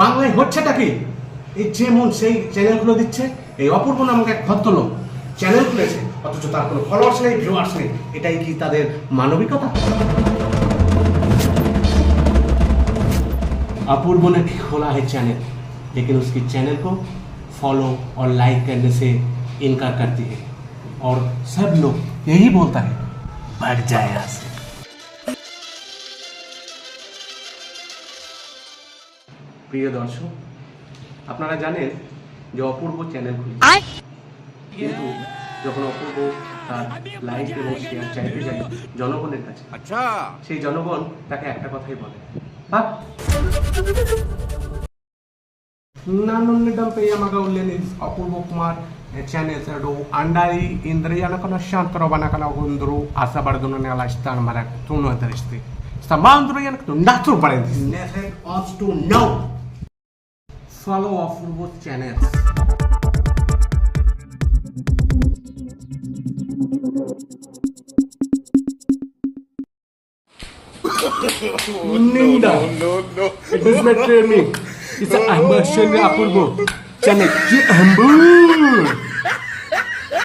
বাংলায় হচ্ছেটা কি? এই যেমন সেই চ্যানেলগুলো দিচ্ছে, এই অপূর্ব নামক এক ভদ্রলোক চ্যানেল খুলেছে, অথচ তার কোনো ফলোয়ার্স নেই, ভিউয়ার্স নেই। এটাই কি তাদের মানবিকতা? अपूर्व ने खोला है चैनल, लेकिन उसकी चैनल को फॉलो और लाइक करने से इनकार करती है और सब लोग यही बोलता है बढ़ जाए यहाँ से। প্রিয় দর্শক, আপনারা জানেন যে অপূর্ব চ্যানেল খুলেছে, কিন্তু যখন অপূর্ব তার লাইক এবং শেয়ার চাইতে যায় জনগণের কাছে, আচ্ছা, সেই জনগণ তাকে একটা কথাই বলে, Nanunidam Payamaga Lenis, Apubu Kumar, channels are do Andai, Indrianakana Shantarabana Gundru, Asabarduna Lastan Marak, Tuno Tristi. Samandrian to Natu Parents. Nathan ought to know. Follow Apubu channels. Ninda. No. It is my training. It's a Ahmad Shani Apurbo channel.